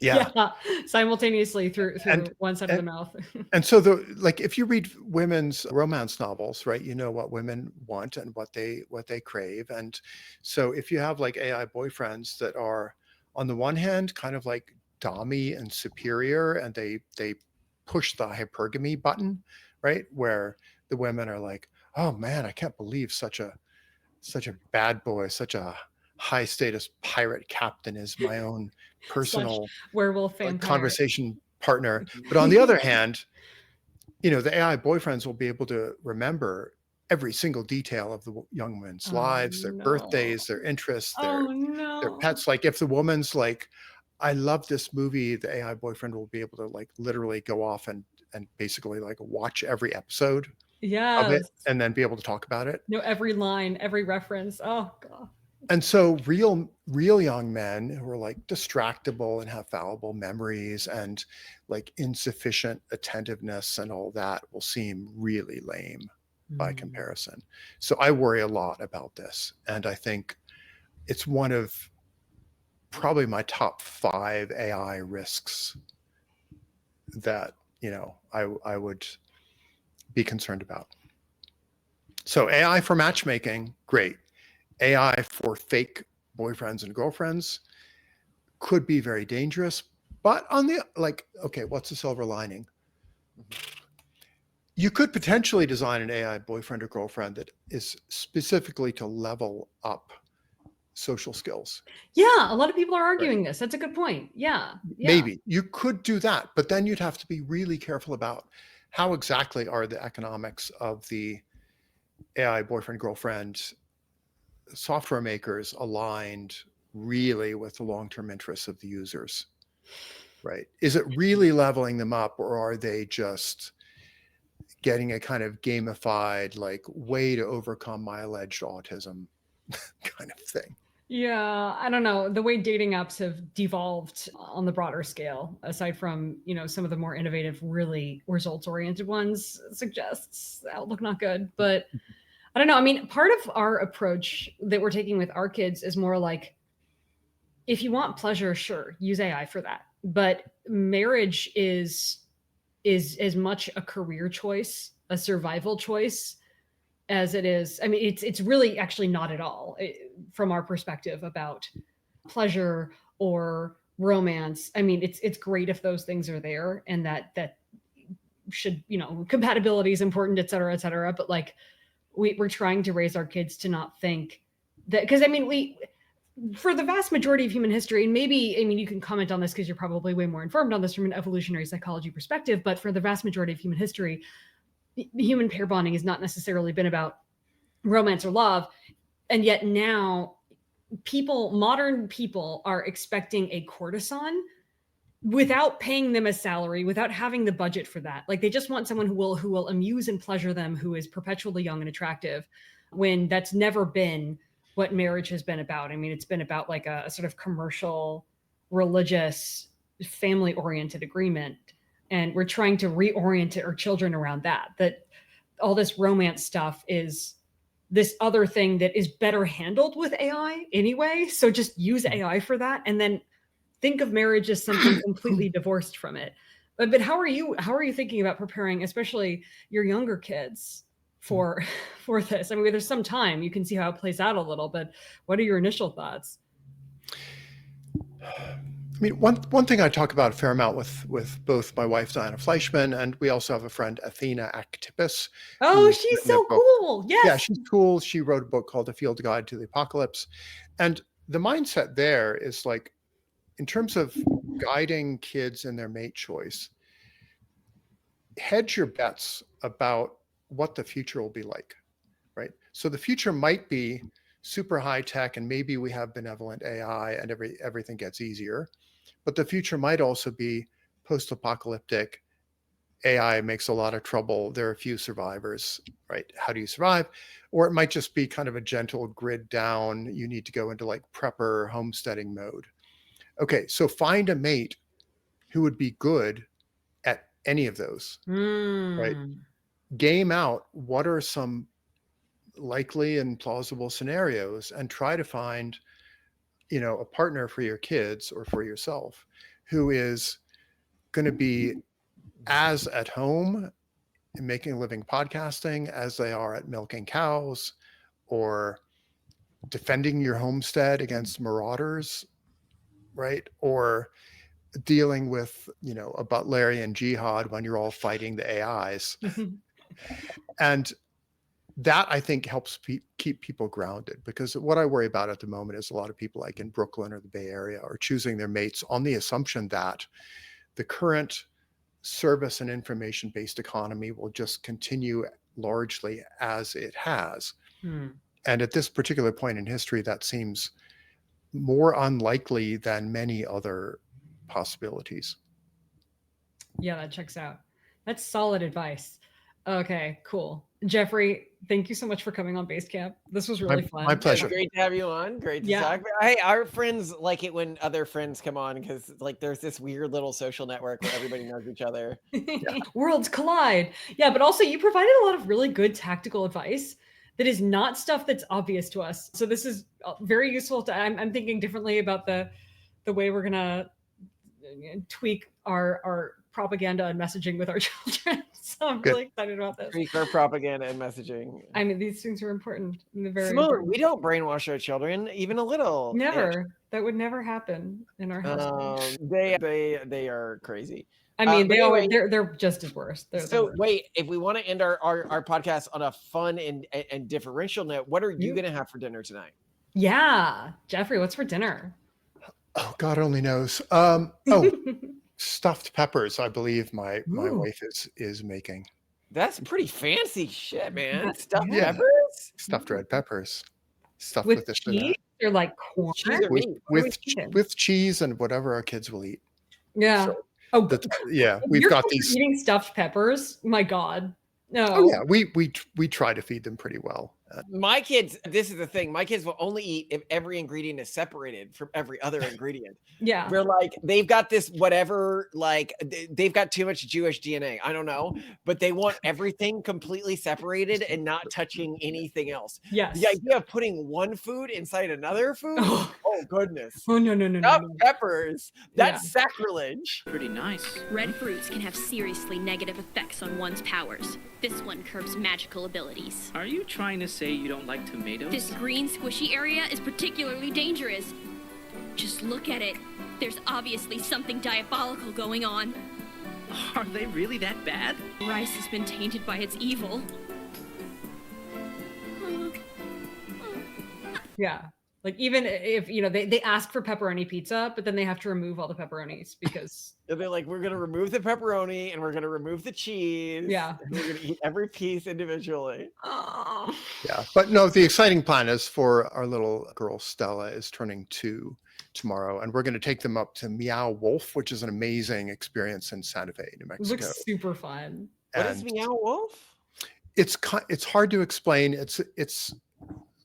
yeah. Simultaneously through And one side of the mouth. and so like if you read women's romance novels, right, you know what women want and what they crave. And so if you have like AI boyfriends that are on the one hand kind of like dommy and superior, and they push the hypergamy button, right, where the women are like, oh man, I can't believe such a bad boy, such a high status pirate captain is my own Slash personal werewolf like vampire. conversation partner. But on the other hand, the AI boyfriends will be able to remember every single detail of the young women's lives, their birthdays, their interests, their pets. Like if the woman's like, I love this movie, the AI boyfriend will be able to like literally go off and basically like watch every episode of it Yes. and then be able to talk about it. Know every line, every reference. Oh God. And so real young men who are like distractible and have fallible memories and like insufficient attentiveness and all that will seem really lame by comparison. So I worry a lot about this. And I think it's one of probably my top 5 AI risks that, I would be concerned about. So AI for matchmaking, great. AI for fake boyfriends and girlfriends could be very dangerous. But on the okay, what's the silver lining? You could potentially design an AI boyfriend or girlfriend that is specifically to level up social skills. Yeah, a lot of people are arguing this. That's a good point. Yeah. Maybe you could do that, but then you'd have to be really careful about how exactly are the economics of the AI boyfriend girlfriend software makers aligned really with the long-term interests of the users, right? Is it really leveling them up, or are they just getting a kind of gamified like way to overcome my alleged autism kind of thing? Yeah, I don't know. The way dating apps have devolved on the broader scale, aside from, some of the more innovative, really results-oriented ones, suggests the outlook not good. But I don't know. I mean, part of our approach that we're taking with our kids is more like, if you want pleasure, sure, use AI for that. But marriage is as much a career choice, a survival choice, as it is. I mean, it's really actually not at all from our perspective about pleasure or romance. I mean, it's great if those things are there, and that should, compatibility is important, et cetera, et cetera. But like, we're trying to raise our kids to not think that, because I mean, for the vast majority of human history, and maybe, I mean, you can comment on this because you're probably way more informed on this from an evolutionary psychology perspective, but for the vast majority of human history, human pair bonding has not necessarily been about romance or love. And yet now modern people are expecting a courtesan without paying them a salary, without having the budget for that. Like they just want someone who will amuse and pleasure them, who is perpetually young and attractive, when that's never been what marriage has been about. I mean, it's been about like a sort of commercial, religious, family-oriented agreement. And we're trying to reorient our children around that all this romance stuff is this other thing that is better handled with AI anyway. So just use AI for that, and then think of marriage as something completely divorced from it. But how are you thinking about preparing, especially your younger kids, for this? I mean, there's some time, you can see how it plays out a little, but what are your initial thoughts? I mean, one thing I talk about a fair amount with both my wife Diana Fleischman, and we also have a friend Athena Actipis. Oh, who's she's written a so book. cool. Yeah, Yes. she's cool. She wrote a book called A Field Guide to the Apocalypse, and the mindset there is like, in terms of guiding kids in their mate choice, hedge your bets about what the future will be like, right? So the future might be super high tech, and maybe we have benevolent AI and everything gets easier. But the future might also be post-apocalyptic. AI makes a lot of trouble. There are a few survivors, right? How do you survive? Or it might just be kind of a gentle grid down. You need to go into like prepper homesteading mode. Okay, so find a mate who would be good at any of those, right? Game out what are some likely and plausible scenarios, and try to find, a partner for your kids or for yourself who is going to be as at home in making a living podcasting as they are at milking cows or defending your homestead against marauders, right? Or dealing with, a Butlerian jihad when you're all fighting the AIs. And that, I think, helps keep people grounded, because what I worry about at the moment is a lot of people like in Brooklyn or the Bay Area are choosing their mates on the assumption that the current service and information-based economy will just continue largely as it has. And at this particular point in history, that seems more unlikely than many other possibilities. Yeah, that checks out. That's solid advice. Okay, cool. Geoffrey, thank you so much for coming on Basecamp. This was really fun. My pleasure. Great to have you on. Great to talk. Hey, our friends like it when other friends come on, because like there's this weird little social network where everybody knows each other. Worlds collide. Yeah, but also you provided a lot of really good tactical advice that is not stuff that's obvious to us. So this is very useful. I'm thinking differently about the way we're gonna tweak our propaganda and messaging with our children. So I'm really excited about this. Tweak our propaganda and messaging. I mean, these things are important. Simone, important. We don't brainwash our children, even a little. Never. That would never happen in our house. They are crazy. I mean, they're just as worse. So wait, if we want to end our podcast on a fun and differential note, what are you going to have for dinner tonight? Yeah, Geoffrey, what's for dinner? Oh, God only knows. Stuffed peppers, I believe my wife is making. That's pretty fancy shit, man. Stuffed peppers? Stuffed red peppers. Stuffed with the cheese or like corn? With cheese and whatever our kids will eat. Yeah. So, we've got these eating stuffed peppers. My God. No. Oh yeah, we try to feed them pretty well. My kids, this is the thing. My kids will only eat if every ingredient is separated from every other ingredient. Yeah. We're like, they've got this whatever, like they've got too much Jewish DNA. I don't know, but they want everything completely separated and not touching anything else. Yes. The idea of putting one food inside another food. Oh goodness. Oh no. Stuffed peppers. That's sacrilege. Pretty nice. Red fruits can have seriously negative effects on one's powers. This one curbs magical abilities. Are you trying to say you don't like tomatoes? This green squishy area is particularly dangerous. Just look at it. There's obviously something diabolical going on. Are they really that bad? Rice has been tainted by its evil. Yeah. Like even if, they ask for pepperoni pizza, but then they have to remove all the pepperonis because they're like, we're going to remove the pepperoni and we're going to remove the cheese. Yeah. We're going to eat every piece individually. Oh. Yeah. But no, the exciting plan is for our little girl, Stella, is turning 2 tomorrow. And we're going to take them up to Meow Wolf, which is an amazing experience in Santa Fe, New Mexico. It looks super fun. What is Meow Wolf? It's hard to explain. It's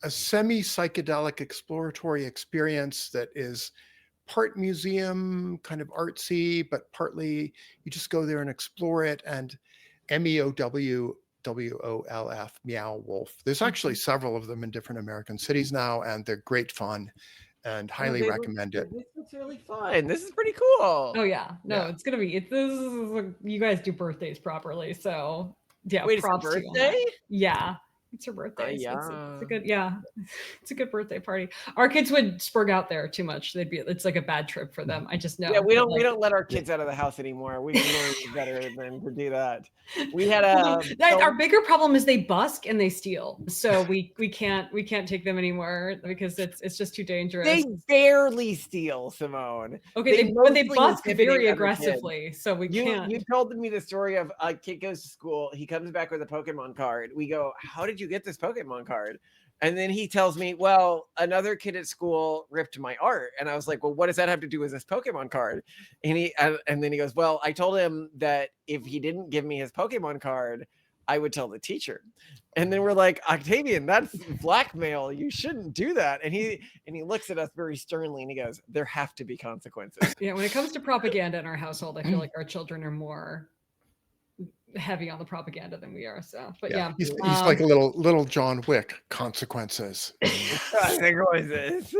a semi-psychedelic exploratory experience that is part museum, kind of artsy, but partly you just go there and explore it. And MEOW WOLF, Meow Wolf. There's actually several of them in different American cities now, and they're great fun and Oh, highly recommend it. this looks really fun. This is pretty cool. Oh yeah, no, Yeah. it's gonna be. This is you guys do birthdays properly, so yeah. Wait, it's her props to you on that. birthday? Yeah, it's her birthday. So it's Yeah. a good, yeah, it's a good birthday party. Our kids would spurg out there too much. It's like a bad trip for them. I just know. Yeah, we but, don't let our kids out of the house anymore. We've learned better than to do that. We had Well, a our bigger problem is they busk and they steal. So we can't take them anymore because it's just too dangerous. they barely steal, Simone. Okay, but they mostly busk intimidate very other kids. aggressively, so we can't. You told me the story of a kid goes to school, he comes back with a Pokemon card. We go, how did you get this Pokemon card? And then he tells me, well, another kid at school ripped my art. And I was like, well, what does that have to do with this Pokemon card? And then he goes, well, I told him that if he didn't give me his Pokemon card, I would tell the teacher. And then we're like, Octavian, that's blackmail. You shouldn't do that. And he looks at us very sternly and he goes, there have to be consequences. Yeah, when it comes to propaganda in our household, I feel like our children are more heavy on the propaganda than we are. So, but yeah, He's like a little John Wick. Consequences. I think it was this.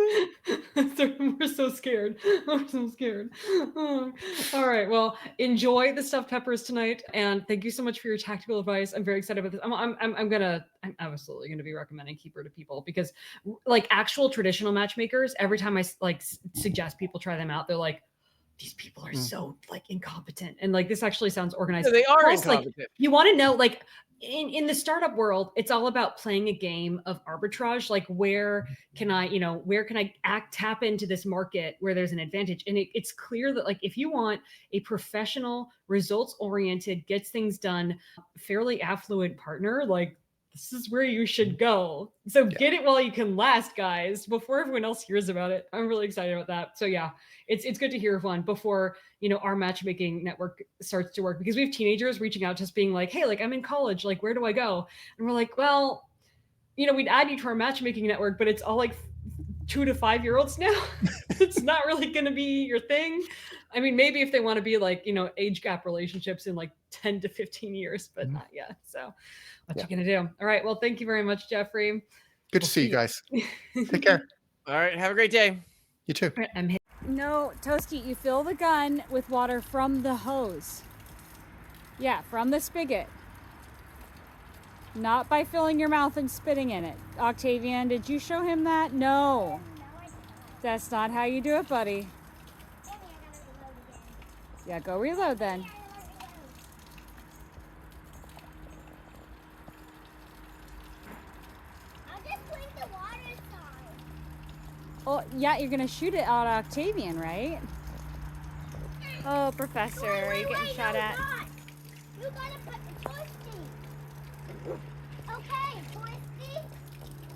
We're so scared. We're so scared. Oh. All right. Well, enjoy the stuffed peppers tonight, and thank you so much for your tactical advice. I'm very excited about this. I'm absolutely going to be recommending Keeper to people because, like actual traditional matchmakers, every time I suggest people try them out, they're like, these people are so like incompetent, and like this actually sounds organized. So they are Plus, incompetent. like, you want to know, like in the startup world, it's all about playing a game of arbitrage. Like where can I tap into this market where there's an advantage? And it's clear that like if you want a professional, results-oriented, gets things done, fairly affluent partner, like this is where you should go. So get it while you can last, guys, before everyone else hears about it. I'm really excited about that. So yeah, it's good to hear of one before, our matchmaking network starts to work, because we have teenagers reaching out to us being like, hey, like I'm in college, like where do I go? And we're like, well, we'd add you to our matchmaking network, but it's all like 2 to 5 year olds now. It's not really going to be your thing. I mean, maybe if they want to be like, age gap relationships in like 10 to 15 years, but not yet. So what you going to do? All right. Well, thank you very much, Geoffrey. Good to see you guys. Take care. All right. Have a great day. You too. No, Toasty, you fill the gun with water from the hose. Yeah, from the spigot. Not by filling your mouth and spitting in it. Octavian, did you show him that? No. That's not how you do it, buddy. Yeah, go reload then. Oh, yeah, you're gonna shoot it out Octavian, right? Oh, Professor, are you getting shot at? You gotta put the Toasty. Okay, Toasty.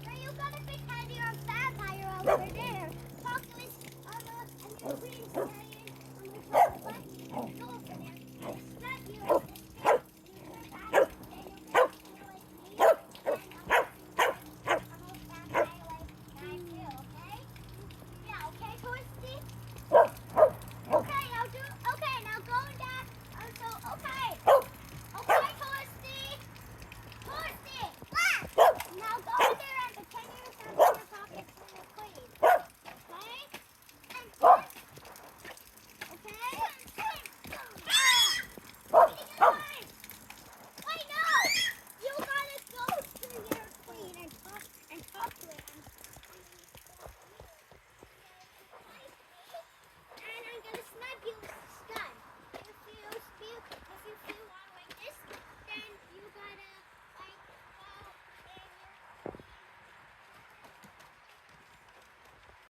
Now you gotta pretend you're a vampire over there. Talk to his and the queen's